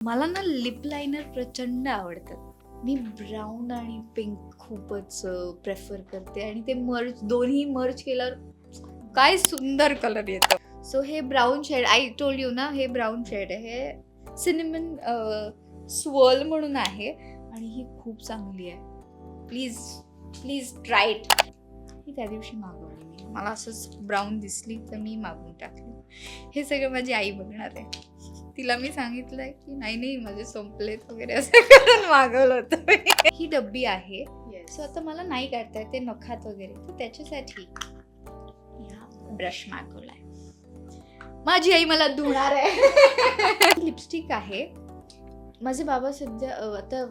मला ना lip liner प्रचंड आवडतात. मी ब्राऊन आणि पिंक खूपच प्रेफर करते आणि ते दोन्ही मर्ज केल्यावर काय सुंदर कलर येतो. सो हे brown shade, I told you ना, हे ब्राऊन शेड आहे. हे सिनेमन स्वर्ल म्हणून आहे आणि ही खूप चांगली आहे. Please please try it. ही त्या दिवशी मागवली मी. मला असंच ब्राऊन दिसली तर मी मागवून टाकली. हे सगळं माझी आई बघणार आहे. तिला मी सांगितलंय की नाही माझे संपलेत वगैरे असं करून मागवलं होतं. ही डब्बी आहे. सो आता मला नाही काढता येते नखात वगैरे, तर त्याच्यासाठी ब्रश मागवलाय. माझी आई मला धुणार आहे. लिपस्टिक आहे. माझे बाबा सध्या आता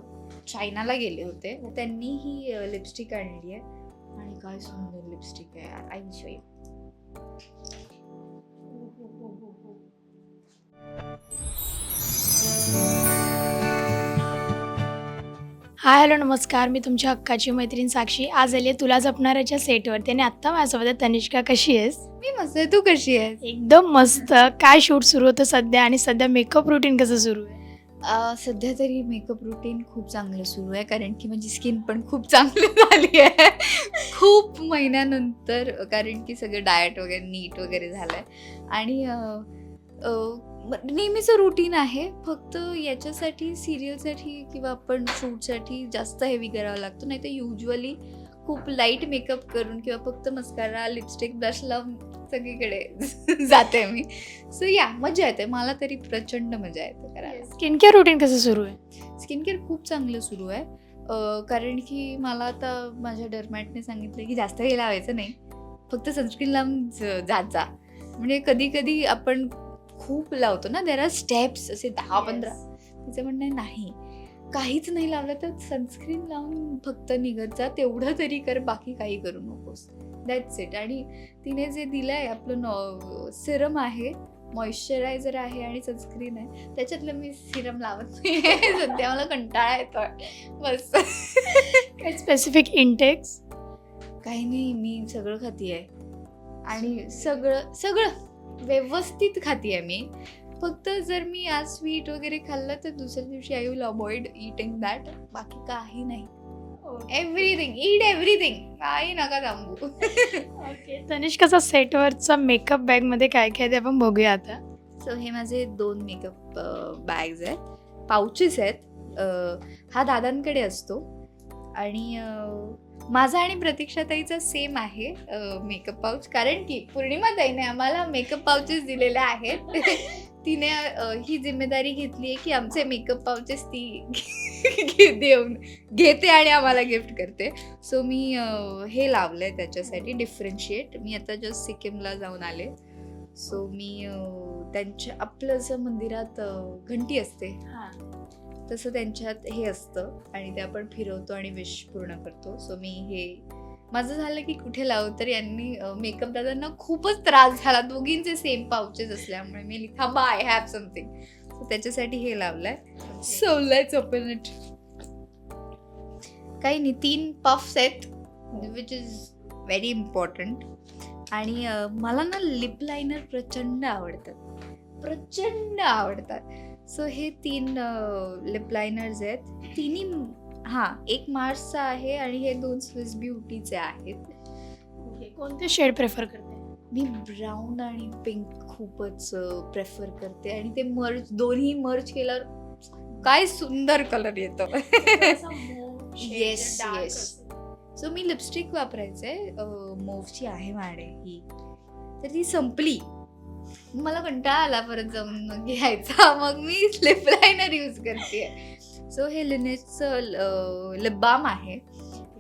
चायनाला गेले होते, त्यांनी ही लिपस्टिक आणली आहे आणि काय सुंदर लिपस्टिक आहे यार. I will show you. Hi hello नमस्कार, मी तुमच्या हक्काची मैत्रीण साक्षी. आज आली तुला जपणाऱ्याच्या सेटवरती आणि आत्ता माझ्यासोबत आहे तनिष्का. कशी आहेस? मी मस्त आहे, तू कशी आहेस? एकदम मस्त. काय शूट सुरू होतं सध्या आणि सध्या मेकअप रुटीन कसं सुरू आहे? सध्या तरी मेकअप रुटीन खूप चांगलं सुरू आहे, कारण की माझी स्किन पण खूप चांगली झाली आहे खूप महिन्यानंतर, कारण की सगळं डाएट वगैरे नीट वगैरे झालं आहे. आणि नेहमीचं रुटीन आहे, फक्त याच्यासाठी सिरियलसाठी किंवा आपण शूटसाठी जास्त हेवी करावं लागतं. नाही तर युजली खूप लाईट मेकअप करून किंवा फक्त मस्कारा लिपस्टिक ब्लश लावून सगळीकडे जाते मी. सो या मजा येते, मला तरी प्रचंड मजा येते करायला. स्किन केअर रुटीन कसं सुरू आहे? स्किन केअर खूप चांगलं सुरू आहे, कारण की मला आता माझ्या डर्मॅटने सांगितलं की जास्त काही लावायचं नाही, फक्त सनस्क्रीन लावून जात जा. म्हणजे कधी कधी आपण खूप लावतो ना, देर आर स्टेप्स असे 10-15. तिचं म्हणणं आहे नाही, काहीच नाही लावलं तर सनस्क्रीन लावून फक्त निघत जा, तेवढं तरी कर, बाकी काही करू नकोस. That's it. आणि तिने जे दिलं आहे आपलं सिरम आहे, मॉइश्चरायझर आहे आणि सनस्क्रीन आहे, त्याच्यातलं मी सिरम लावत नाही सध्या, मला कंटाळा येतोय बस. काही स्पेसिफिक इंटेक्स? काही नाही, मी सगळं खाती आहे आणि सगळं व्यवस्थित खाती आहे मी. फक्त जर मी आज स्वीट वगैरे खाल्लं तर दुसऱ्या दिवशी I will avoid eating that. बाकी काही नाही, एव्हरीथिंग, ईट एव्हरीथिंग, काही नका थांबू. ओके, तनिष्काचा सेटवरचा मेकअप बॅगमध्ये काय काय ते आपण बघूया आता. सो हे माझे 2 मेकअप बॅग्स आहेत, पाउचेस आहेत. हा दादांकडे असतो आणि माझा आणि प्रतीक्षाताईचा सेम आहे मेकअप पाऊच, कारण की पौर्णिमाताईने आम्हाला मेकअप पाउचेस दिलेले आहेत. तिने ही जिम्मेदारी घेतली आहे की आमचे मेकअप पाउचेस ती देऊन घेते आणि आम्हाला गिफ्ट करते. सो मी हे लावलं आहे त्याच्यासाठी डिफरन्शिएट. मी आता जस्ट सिक्कीमला जाऊन आले, सो मी त्यांच्या आपलं जसं मंदिरात घंटी असते तसं त्यांच्यात हे असतं आणि ते आपण फिरवतो आणि विश पूर्ण करतो. सो मी हे माझं झालं की कुठे लावू, तर यांनी मेकअप दादांना खूपच त्रास झाला, दोघींचे सेम पाउचेस असल्यामुळे. मी थांबा, आय हॅव समथिंग. सो त्याच्यासाठी हे लावलंय. So let's open it. काही नाही, 3 पफ्स आहेत, विच इज व्हेरी इम्पॉर्टंट. आणि मला ना लिप लायनर प्रचंड आवडतात. सो हे 3 लिप लायनर्स आहेत. तिन्ही एक मार्सचा आहे आणि हे 2 स्विस ब्युटीचे आहेत. कोणते शेड प्रेफर करते? मी ब्राऊन आणि पिंक खूपच प्रेफर करते आणि ते दोन्ही मर्ज केल्यावर काय सुंदर कलर येतो. येस. सो मी लिपस्टिक वापरायचे, मोवची आहे माझ्याकडे ही, तर ती संपली. मला कंटाळा आला परत जाऊन घ्यायचा, मग मी लिप लायनर यूज करते. सो हे लिनेटचं लिप बाम आहे.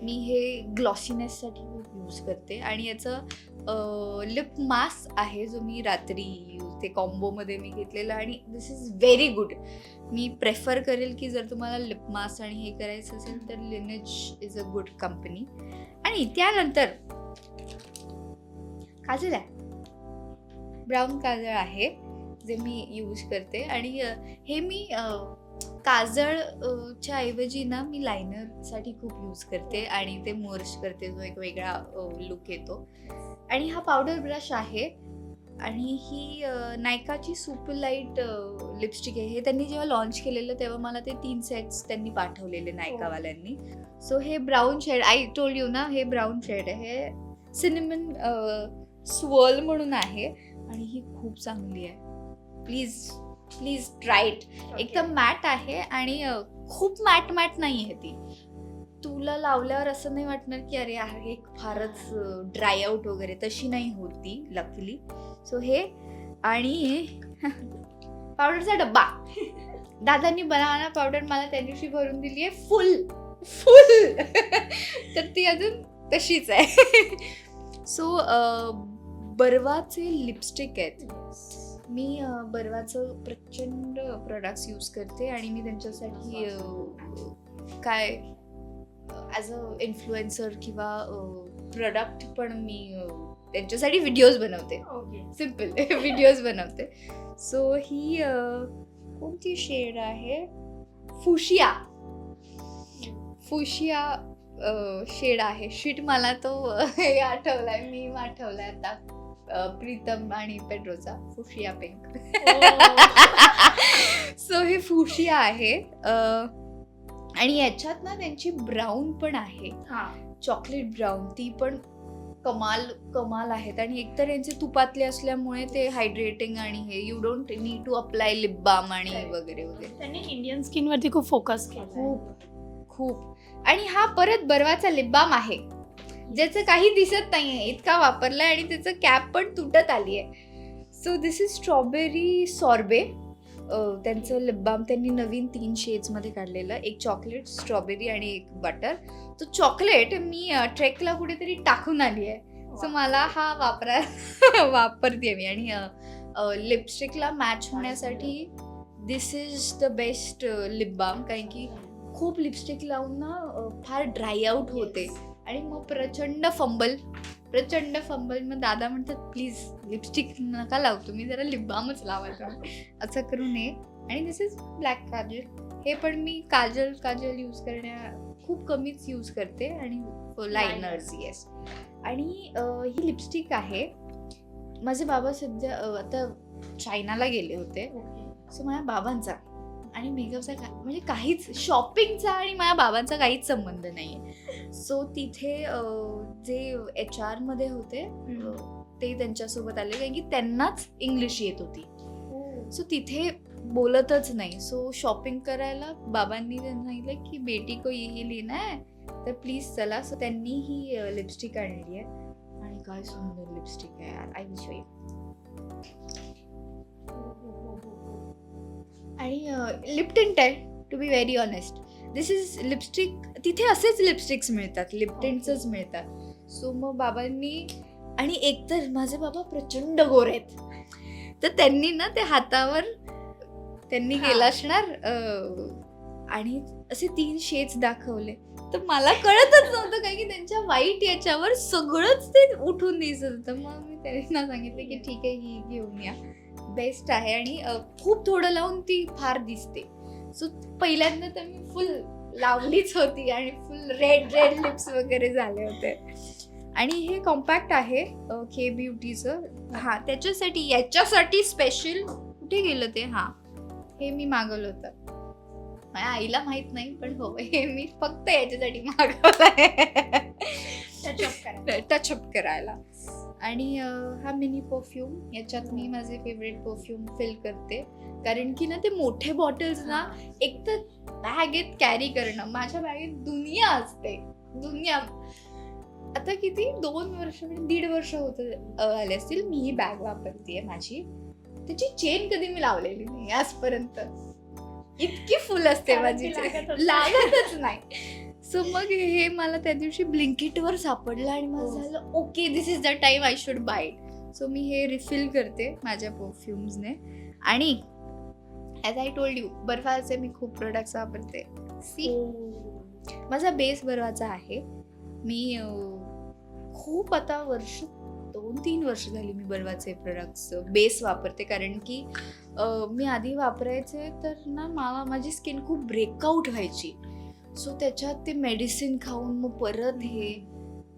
मी हे ग्लॉसीनेससाठी यूज करते आणि याचं लिप मास्क आहे जो मी रात्री ते कॉम्बोमध्ये मी घेतलेला आणि दिस इज व्हेरी गुड. मी प्रेफर करेल की जर तुम्हाला लिप मास्क आणि हे करायचं असेल तर lineage is a good company. आणि त्यानंतर काजल आहे, ब्राऊन काजळ आहे जे मी यूज करते. आणि हे मी काजळच्या ऐवजी ना मी लायनरसाठी खूप यूज करते आणि ते मर्ज करते, जो एक वेगळा लुक येतो. आणि हा पावडर ब्रश आहे, आणि ही नायकाची सुपर लाईट लिपस्टिक आहे. हे त्यांनी जेव्हा लॉन्च केलेलं तेव्हा मला ते 3 सेट्स त्यांनी पाठवलेले नायकावाल्यांनी. सो हे brown shade, I told you ना, हे ब्राऊन शेड आहे. हे सिनेमन स्वर्ल म्हणून आहे आणि ही खूप चांगली आहे. Please try it. एकदम मॅट आहे आणि खूप मॅट नाही आहे ती. तुला लावल्यावर असं नाही वाटणार की अरे हे फारच ड्राय आउट वगैरे, तशी नाही होती लकीली. सो हे आणि पावडरचा डब्बा दादांनी बनाना पावडर मला त्या दिवशी भरून दिली आहे फुल तर ती अजून तशीच आहे. सो बर्वाचे लिपस्टिक आहेत. मी बर्वाचं प्रचंड प्रोडक्ट्स यूज करते आणि मी त्यांच्यासाठी काय ॲज अ इन्फ्लुएन्सर किंवा प्रोडक्ट पण मी त्यांच्यासाठी व्हिडिओज बनवते. सिम्पल व्हिडिओज बनवते. सो ही कोणती शेड आहे, फुशिया शेड आहे. शिट, मला तो हे आठवलाय, मीम आठवलाय आता, प्रीतम आणि पेड्रोचा फुशिया पिंक. सो हे फुशिया आहे. आणि याच्यात ना त्यांची ब्राऊन पण आहे, चॉकलेट ब्राऊन. ती पण कमाल आहेत. आणि एकतर यांचे तुपातले असल्यामुळे ते हायड्रेटिंग आणि हे you don't need to apply lip balm आणि वगैरे वगैरे. त्यांनी इंडियन स्किन वरती खूप फोकस केला. खूप. आणि हा परत बर्वाचा लिप बाम आहे ज्याचं काही दिसत नाहीये, इतका वापरलाय आणि त्याचं कॅप पण तुटत आली आहे. So this is strawberry sorbet. त्यांचं लिप बाम त्यांनी नवीन 3 शेड्समध्ये काढलेलं. एक चॉकलेट, स्ट्रॉबेरी आणि एक बटर. तो चॉकलेट मी ट्रेकला कुठेतरी टाकून आली आहे. सो मला हा वापरते मी. आणि लिपस्टिकला मॅच होण्यासाठी this is the best lip balm. कारण की खूप लिपस्टिक लावून ना फार ड्राय आउट होते आणि मग प्रचंड फंबल. मग दादा म्हणतात प्लीज लिपस्टिक नका लावू तुम्ही, जरा लिप बामच लावा तुम्ही, असं करू नये. आणि दिस इज ब्लॅक काजल. हे पण मी काजल खूप कमीच यूज करते. आणि लायनर्स, येस. आणि ही लिपस्टिक आहे. माझे बाबा सध्या आता चायनाला गेले होते. सो माझ्या बाबांचा आणि मेकअपचा म्हणजे काहीच, शॉपिंगचा आणि माझ्या बाबांचा काहीच संबंध नाही आहे. सो तिथे जे HR मध्ये होते ते त्यांच्यासोबत आले, कारण की त्यांनाच इंग्लिश येत होती. सो तिथे बोलतच नाही. सो शॉपिंग करायला बाबांनी त्यांना सांगितलं की बेटी को ये लेना है तर प्लीज चला. सो त्यांनी ही लिपस्टिक आणली आहे आणि काय सुंदर लिपस्टिक आहे यार. I will show you. आणि लिप टिंट आहे, to be very honest. This is lipstick. तिथे असेच लिपस्टिक्स मिळतात, लिप टिंटच मिळतात. सो मग बाबांनी, आणि एकतर माझे बाबा प्रचंड गोरे आहेत, तर त्यांनी ना ते हातावर त्यांनी केलं असणार आणि असे 3 शेड्स दाखवले. तर मला कळतच नव्हतं काय की त्यांच्या वाईट याच्यावर सगळंच ते उठून दिसत होतं. मग मी त्यांना सांगितलं की ठीक आहे, ही घेऊन या, बेस्ट आहे. आणि खूप थोडं लावून ती फार दिसते. सो पहिल्यांदा तर मी फुल लावलीच होती आणि फुल रेड लिप्स वगैरे झाले होते. आणि हे कॉम्पॅक्ट आहे के ब्युटीचं. याच्यासाठी स्पेशल कुठे गेलं ते, हे मी मागवलं होतं. माझ्या आईला माहित नाही, पण हो, हे मी फक्त याच्यासाठी मागवलंय, टचअप करायला. आणि हा मिनी परफ्यूम, याच्यात मी माझे फेवरेट परफ्यूम फिल करते. कारण की ना ते मोठे बॉटल्स ना, एक तर बॅगेत कॅरी करणं, माझ्या बॅगेत दुनिया असते, दुनिया. आता किती 2 वर्ष म्हणजे 1.5 वर्ष आले असतील मी ही बॅग वापरतेय. माझी त्याची चेन कधी मी लावलेली नाही आजपर्यंत, इतकी फुल असते माझी, लागतच नाही. सो मग हे मला त्या दिवशी ब्लिंकिटवर सापडलं आणि मला झालं okay, this is the time I should buy it. So मी हे रिफिल करते माझ्या परफ्युम्सने. आणि ॲज आय टोल्ड यू, बर्फाचे मी खूप प्रोडक्ट्स वापरते. सी, माझा बेस बर्फाचा आहे. मी खूप आता 2-3 वर्ष झाली मी बर्फाचे प्रोडक्ट्स बेस वापरते. कारण की मी आधी वापरायचे तर ना माझी स्किन खूप ब्रेकआउट व्हायची. सो त्याच्यात ते मेडिसिन खाऊन मग परत हे,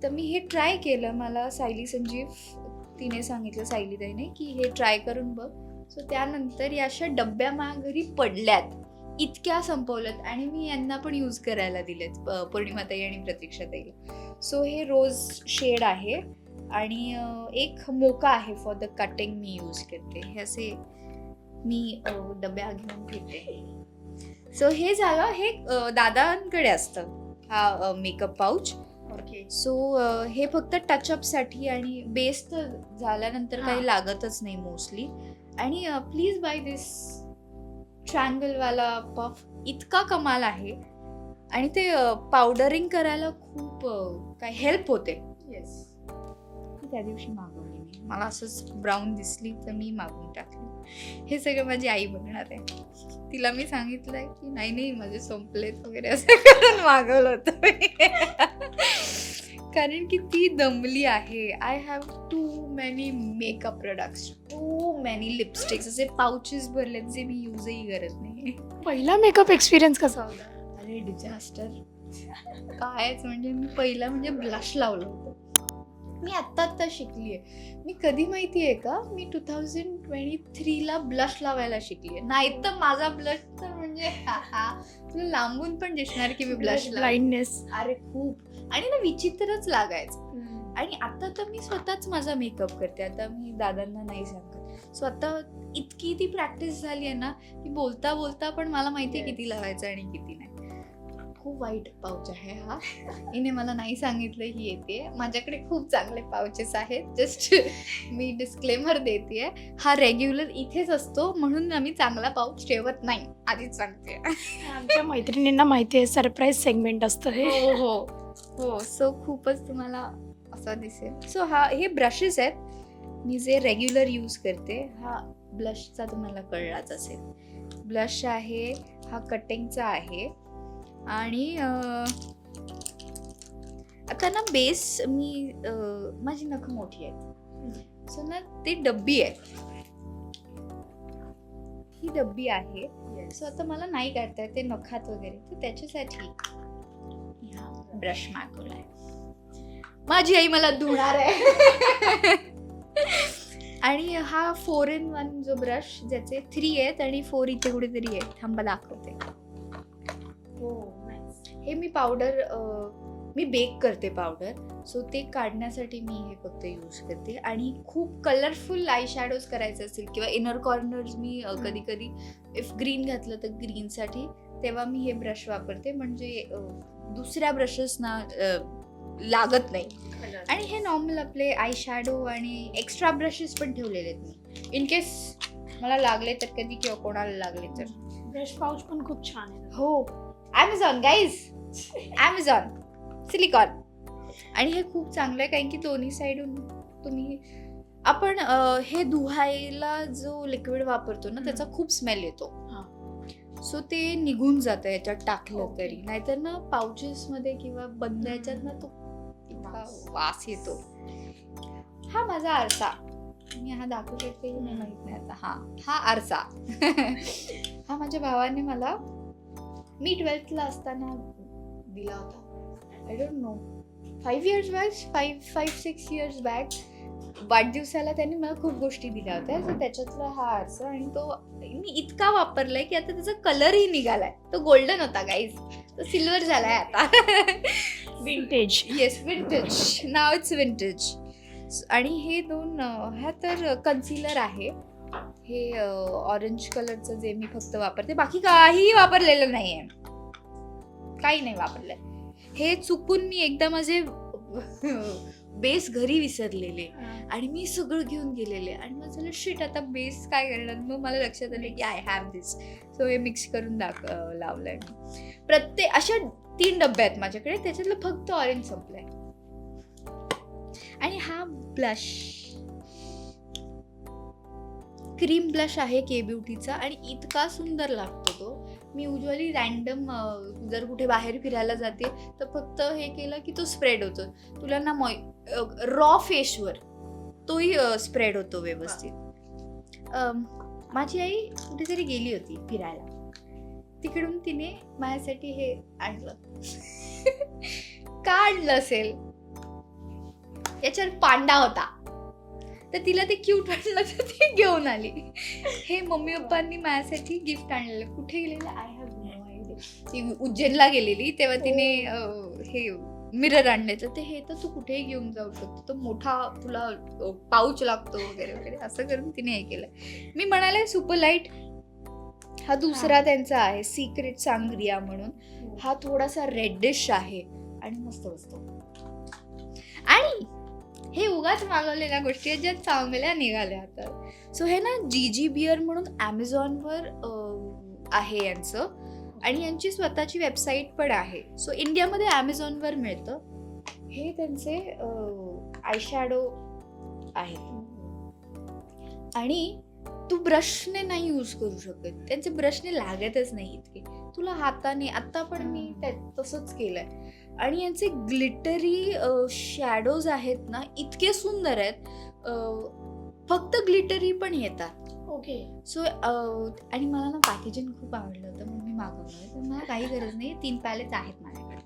तर मी हे ट्राय केलं. मला सायली संजीव तिने सांगितलं सायलीताईने की हे ट्राय करून बघ. सो त्यानंतर या अशा डब्या माझ्या घरी पडल्यात, इतक्या संपवल्यात आणि मी यांना पण यूज करायला दिलेत, पौर्णिमाताई आणि प्रतीक्षाताईला. सो हे रोज शेड आहे आणि एक मोका आहे for the cutting me use करते. हे असे मी डब्या घेऊन फिरते. सो हे झालं, हे दादांकडे असतं हा मेकअप पाऊच. ओके. सो हे फक्त टचअपसाठी आणि बेस तर झाल्यानंतर काही लागतच नाही मोस्टली. आणि प्लीज बाय दिस ट्रँगलवाला पफ, इतका कमाल आहे आणि ते पावडरिंग करायला खूप काय हेल्प होते. येस. त्या दिवशी मागवली मी, मला असंच ब्राऊन दिसली तर मी मागवून टाकली. हे सगळं माझी आई बघणार आहे. तिला मी सांगितलंय की नाही माझे संपलेत वगैरे असं करून मागवलं होतं मी. कारण की ती दमली आहे. I have too many makeup products, too many lipsticks, असे पाउचेस भरलेत जे मी यूजही करत नाही. पहिला मेकअप एक्सपिरियन्स कसा होता? अरे डिझास्टर. कायच म्हणजे मी पहिला म्हणजे ब्लश लावलं होतं. मी आत्ता शिकली आहे. मी कधी माहिती आहे का, मी 2023ला ब्लश लावायला शिकली आहे. नाही तर माझा ब्लश तर म्हणजे तुला लांबून पण दिसणार की मी ब्लश ब्लाइंडनेस. अरे खूप, आणि ना विचित्रच लागायचं. आणि आता तर मी स्वतःच माझा मेकअप करते. आता मी दादांना नाही सांगत. सो आता इतकी ती प्रॅक्टिस झाली आहे ना की बोलता बोलता पण मला माहिती आहे किती लावायचं आणि किती नाही. खूप वाईट पाऊच आहे हा. हिने मला नाही सांगितलं ही येते. माझ्याकडे खूप चांगले पाउचेस आहेत. जस्ट मी डिस्क्लेमर देते, हा रेग्युलर इथेच असतो म्हणून आम्ही चांगला पाऊच ठेवत नाही, आधीच सांगते. आमच्या मैत्रिणींना माहिती आहे सरप्राईज सेगमेंट असतं हे. हो हो हो. सो खूपच तुम्हाला असं दिसेल. सो हे ब्रशेस आहेत मी जे रेग्युलर यूज करते. हा ब्लशचा तुम्हाला कळलाच असेल. ब्लश आहे हा, कटिंगचा आहे. आणि आता ना बेस मी माझी नखं मोठी आहेत. सो ना ती डब्बी आहे, ही डब्बी आहे. सो आता मला नाही काढता येते नखात वगैरे, तर त्याच्यासाठी हा ब्रश मागवलाय. माझी आई मला धुणार आहे. आणि हा 4-in-1 जो ब्रश, ज्याचे 3 आहेत आणि 4 इथे कुठेतरी आहे. थांबा दाखवते. हे मी पावडर मी बेक करते पावडर. सो ते काढण्यासाठी मी हे फक्त यूज करते. आणि खूप कलरफुल आय शॅडोज करायचे असेल किंवा इनर कॉर्नर्स मी कधी कधी इफ ग्रीन घातलं तर ग्रीनसाठी, तेव्हा मी हे ब्रश वापरते. म्हणजे दुसऱ्या ब्रशेसना लागत नाही. आणि हे नॉर्मल आपले आय शॅडो आणि एक्स्ट्रा ब्रशेस पण ठेवलेले आहेत मी, इन केस मला लागले तर कधी किंवा कोणाला लागले तर. ब्रश पाऊच पण खूप छान आहे. हो, ॲमेझॉन गाईज, ॲमेझॉन सिलिकॉन. आणि हे खूप चांगलं आहे कारण की दोन्ही साईडून तुम्ही आपण हे धुवायला जो लिक्विड वापरतो ना त्याचा खूप स्मेल येतो. सो ते निघून जातं याच्यात टाकलं तरी. नाहीतर ना पाउचेसमध्ये किंवा बंद याच्यात ना तो वास येतो. हा माझा आरसा, मी हा दाखवू शकते की नाही माहित नाही आता. हा आरसा. हा माझ्या भावाने मला, मी 12thला असताना दिला होता. I don't know 5 years back, 5-6 years back वाढदिवसाला त्यांनी मला खूप गोष्टी दिल्या होत्या. तर त्याच्यातला हा आरसा, आणि तो मी इतका वापरलाय की आता त्याचा कलरही निघालाय. तो गोल्डन होता गाईज, तो सिल्वर झालाय आता. Vintage. Yes, vintage. Now it's vintage. आणि हे दोन, हा तर कन्सिलर आहे. हे ऑरेंज कलरचं जे मी फक्त वापरते, बाकी काहीही वापरलेलं नाहीये, काही नाही वापरलंय. हे चुकून मी एकदा माझे बेस घरी विसरलेले आणि मी सगळं घेऊन गेलेले आणि मग झालं शिट, आता बेस काय करणार. मग मला लक्षात आलं की आय हॅव दिस. सो हे मिक्स करून लावलंय मी. प्रत्येक अशा 3 डब्बे आहेत माझ्याकडे, त्याच्यातलं फक्त ऑरेंज संपलंय. आणि हा ब्लश क्रीम ब्लश आहे के ब्युटीचा आणि इतका सुंदर लागतो तो. मी युजली रॅन्डम जर कुठे बाहेर फिरायला जाते तर फक्त हे केलं की तो स्प्रेड होतो. तुला ना रॉ फेसवर तोही स्प्रेड होतो व्यवस्थित. माझी आई कुठेतरी गेली होती फिरायला, तिकडून तिने माझ्यासाठी हे आणलं. का आणलं असेल, याच्यावर पांडा होता. तर तिला ते क्यूट वाटलं तर ती घेऊन आली. हे मम्मी पप्पांनी माझ्यासाठी गिफ्ट आणलेलं. कुठे गेलेलं आय हॅव नो आयडिया. ती उज्जैनला गेलेली तेव्हा तिने हे मिरर आणले, तर ते हे तर तू कुठेही घेऊन जाऊ शकतो, तो मोठा तुला पाऊच लागतो वगैरे वगैरे असं करून तिने हे केलं. मी म्हणाले सुपर लाईट हा दुसरा त्यांचा आहे, सिक्रेट सांग्रिया म्हणून. हा थोडासा रेडिश आहे आणि मस्त असतो. आणि हे उगाच मागवलेल्या गोष्टी आहेत ज्या चांगल्या निघाल्या आता. सो हे ना जीजी बिअर म्हणून ॲमेझॉनवर आहे यांचं, आणि यांची स्वतःची वेबसाईट पण आहे. सो इंडियामध्ये ॲमेझॉनवर मिळतं. हे त्यांचे आयशॅडो आहे आणि तू ब्रशने नाही यूज करू शकत, त्यांचे ब्रशने लागतच नाही इतके, तुला हाताने. आत्ता पण मी तसंच केलंय. आणि यांचे ग्लिटरी शॅडोज आहेत ना, इतके सुंदर आहेत. फक्त ग्लिटरी पण येतात. ओके. सो आणि मला ना पॅकेजिंग खूप आवडलं होतं म्हणून मी मागवलं. तर मला काही गरज नाही, 3 पॅलेट्स आहेत माझ्याकडे.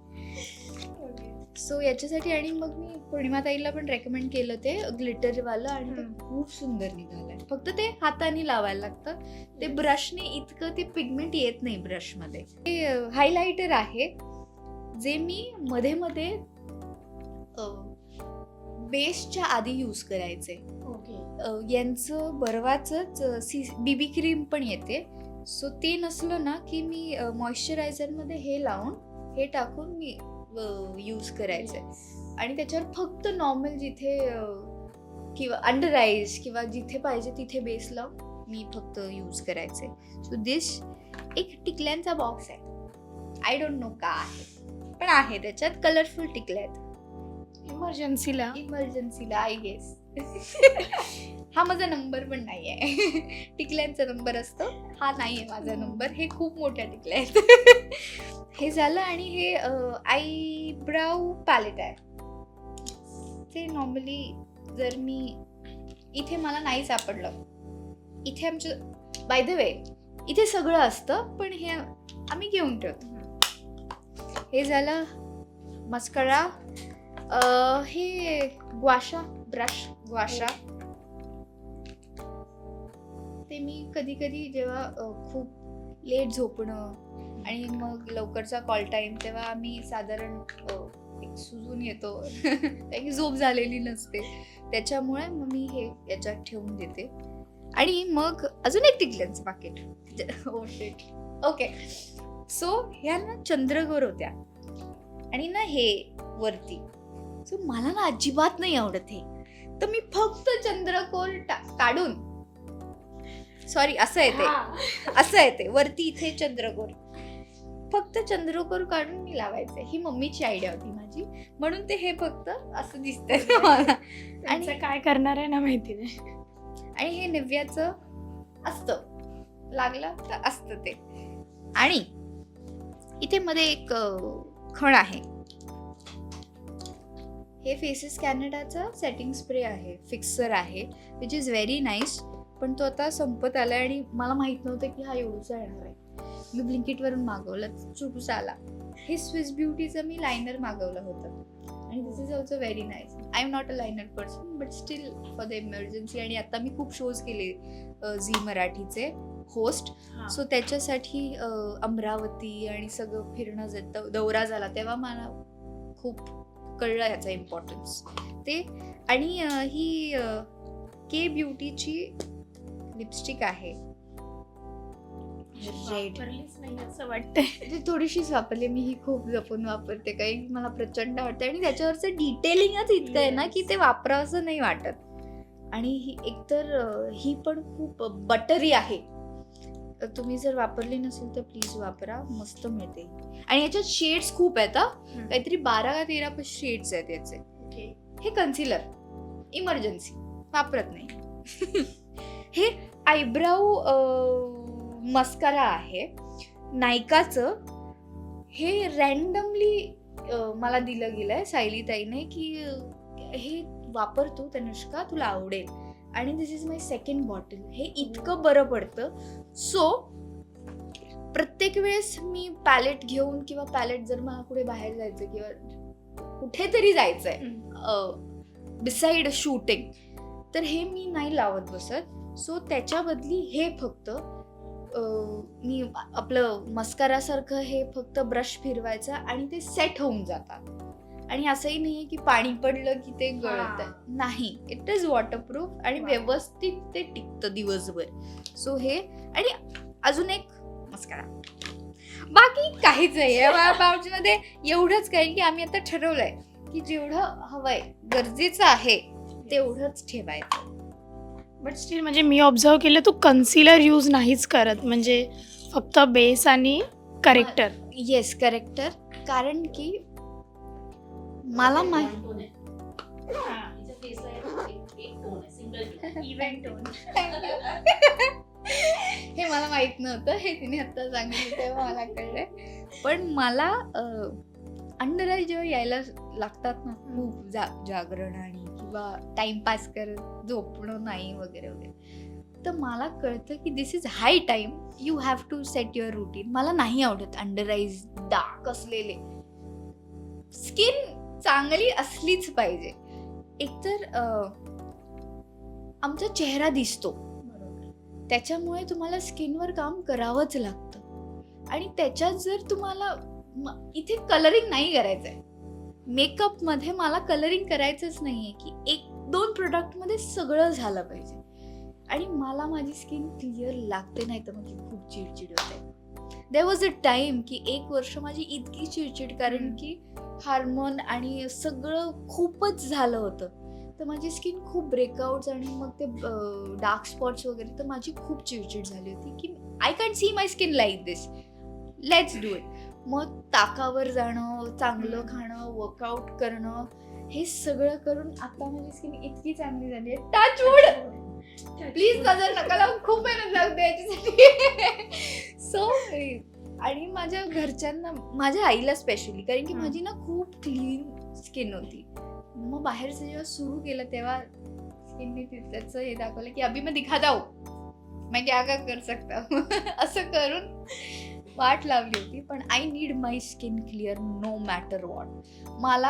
सो याच्यासाठी. आणि मग मी पौर्णिमा ताईला पण रेकमेंड केलं ते ग्लिटरवालं, आणि ते खूप सुंदर निघालंय. फक्त ते हाताने लावायला लागतं, ते ब्रशने इतकं ते पिगमेंट येत नाही ब्रशमध्ये. ते हायलायटर आहे जे मी मध्ये मध्ये बेसच्या आधी यूज करायचे. यांचं बर्वाचंच बीबी क्रीम पण येते. सो ते नसलं ना की मी मॉइश्चरायझरमध्ये हे लावून हे टाकून मी यूज करायचे. आणि त्याच्यावर फक्त नॉर्मल जिथे किंवा अंडर आईज किंवा जिथे पाहिजे तिथे बेस लावून मी फक्त यूज करायचे. सो दिस एक टिकल्यांचा बॉक्स आहे. आय डोंट नो का आहे, पण आहे. त्याच्यात कलरफुल टिकल्या आहेत. इमर्जन्सीला आय गेस. हा माझा नंबर पण नाही आहे. टिकल्यांचा नंबर असतो, हा नाही आहे माझा नंबर. हे खूप मोठ्या टिकल्या आहेत. हे झालं. आणि हे आयब्राऊ पॅलेट आहे. ते नॉर्मली जर मी इथे मला नाही सापडलं, इथे आमचं बाय द वे इथे सगळं असतं, पण हे आम्ही घेऊन ठेवतो. हे झालं मस्करा. हे ग्वाशा ब्रश, ग्वाशा ते मी कधी कधी जेव्हा खूप लेट झोपणं आणि मग लवकरचा कॉल टाईम, तेव्हा आम्ही साधारण एक सुजून येतो, काही झोप झालेली नसते, त्याच्यामुळे मग मी हे याच्यात ठेवून देते. आणि मग अजून एक टिकल्यांचं पाकिट. ओके. सो ह्या ना चंद्रकोर होत्या आणि ना हे वरती. सो मला ना अजिबात नाही आवडत हे, तर मी फक्त चंद्रकोर काढून, सॉरी असं येते वरती, इथे चंद्रकोर, फक्त चंद्रकोर काढून मी लावायचे. ही मम्मीची आयडिया होती माझी, म्हणून ते हे फक्त असं दिसतंय मला. आणि काय करणार आहे ना माहिती नाही. आणि हे निव्याचं असतं, लागलं तर असतं ते. आणि इथे मध्ये एक खण आहे. हे फेसेस कॅनडाचा सेटिंग स्प्रे आहे, फिक्सर आहे, विच इज व्हेरी नाईस. पण तो आता संपत आलाय आणि मला माहित नव्हतं की हा एवढूसा येणार आहे. मी ब्लिंकिटवरून मागवलं, छोटूसा आला. हे स्विस ब्युटीचं मी लायनर मागवलं होतं आणि this is also very nice. I am not a liner person, but still for the emergency. आणि आता मी खूप शोज केले झी मराठीचे होस्ट. सो त्याच्यासाठी अमरावती आणि सगळं फिरणं दौरा झाला, तेव्हा मला खूप कळलं याचा इम्पॉर्टन्स ते. आणि ही के ब्युटीची लिपस्टिक आहे, रेड. नाही असं वाटतंय. ती थोडीशीच वापरली मी, ही खूप जपून वापरते, काही मला प्रचंड आवडते. आणि त्याच्यावरचं डिटेलिंगच इतकं आहे ना की ते वापरावंसं नाही वाटत. आणि ही एकतर ही पण खूप बटरी आहे, तुम्ही जर वापरली नसेल तर प्लीज वापरा, मस्त मिळते. आणि याच्यात शेड्स खूप आहेत, काहीतरी 12 का 13 शेड्स आहेत याचे. हे कन्सिलर इमर्जन्सी वापरत नाही. हे आयब्राऊ मस्कारा आहे नायकाचं. हे रॅन्डमली मला दिलं गेलंय सायली ताईने की हे वापरतो तनुष्का, तुला आवडेल. आणि this is my second bottle. हे इतकं बरं पडतं. सो प्रत्येक वेळेस मी पॅलेट घेऊन, किंवा पॅलेट जर मला कुठे बाहेर जायचं किंवा कुठेतरी जायचंय बिसाइड शूटिंग, तर हे मी नाही लावत बसत. सो त्याच्या बदली हे फक्त मी आपलं मस्कारासारखं हे फक्त ब्रश फिरवायचं आणि ते सेट होऊन जातात. आणि असंही नाहीये की पाणी पडलं की ते गळतं, नाही, इट इज वॉटरप्रूफ आणि व्यवस्थित ते टिकतं दिवसभर. सो हे आणि अजून एक मस्कारा, बाकी काहीच नाही आहे पाऊचमध्ये. एवढंच काही की आम्ही आता ठरवलंय की जेवढं हवंय गरजेचं आहे तेवढंच ठेवायचं. बट स्टील म्हणजे मी ऑब्झर्व केलं तू कन्सिलर यूज नाहीच करत, म्हणजे फक्त बेस आणि करेक्टर. Yes, character. कारण की मला हे मला माहित नव्हतं, हे तिने आता सांगितलं तेव्हा मला कळलंय. पण मला अंडर आय जेव्हा यायला लागतात ना खूप जागरण आणि किंवा टाइमपास करत झोपणं नाही वगैरे वगैरे, तर मला कळतं की this is high time, you have to set your routine. मला नाही आवडत अंडर आईज डार्क असलेले. स्किन चांगली असलीच पाहिजे. एकतर आमचा चेहरा दिसतो, त्याच्यामुळे तुम्हाला स्किनवर काम करावंच लागतं. आणि त्याच्यात जर तुम्हाला इथे कलरिंग नाही करायचंय, मेकअप मध्ये मला कलरिंग करायचंच नाहीये की 1-2 प्रोडक्ट मध्ये सगळं झालं पाहिजे. आणि मला माझी स्किन क्लिअर लागते, नाही तर माझी खूप चिडचिड होते. देयर वॉज अ टाइम की 1 वर्ष माझी इतकी चिडचिड, कारण की हार्मोन आणि सगळं खूपच झालं होतं, तर माझी स्किन खूप ब्रेकआउट्स आणि मग ते डार्क स्पॉट्स वगैरे, तर माझी खूप चिडचिड झाली होती की I can't see my skin like this, let's do it. मग ताकावर जाणं, चांगलं खाणं, वर्कआउट करणं, हे सगळं करून आता माझी स्किन इतकी चांगली झाली आहे. टचवूड, प्लीज नजर नका लावून, खूप मेहनत लागते याच्यासाठी. सो आणि माझ्या घरच्यांना, माझ्या आईला स्पेशली, कारण की माझी ना खूप क्लीन स्किन होती. मग बाहेरचं जेव्हा सुरू केलं तेव्हा स्किनने त्याचं हे दाखवलं की अभी मैं दिखाता हूं, मैं क्या क्या कर सकता हूं. असं करून वाट लावली होती. पण I need my skin clear no matter what. मला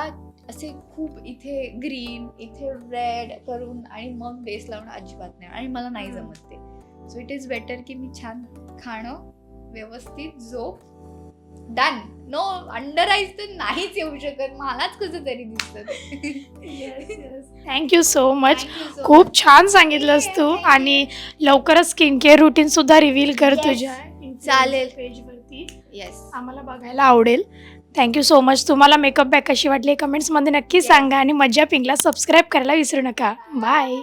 असे खूप इथे ग्रीन, इथे रेड करून आणि मग बेस लावणं अजिबात नाही, आणि मला नाही जमत ते. सो इट इज बेटर की मी छान खाणं, व्यवस्थित झोप, डन. नो अंडर आईज तर नाहीच येऊ शकत, मलाच कसं तरी दिसतं. Thank you so much. खूप छान सांगितलंस तू. आणि लवकरच स्किन केअर रुटीन सुद्धा रिव्हील कर तुझ्या चालेल पेजवरती. येस, आम्हाला बघायला आवडेल. Thank you so much. तुम्हाला मेकअप बॅग कशी वाटली कमेंट्समध्ये नक्की सांगा. आणि मज्जा पिंकला सबस्क्राईब करायला विसरू नका. बाय.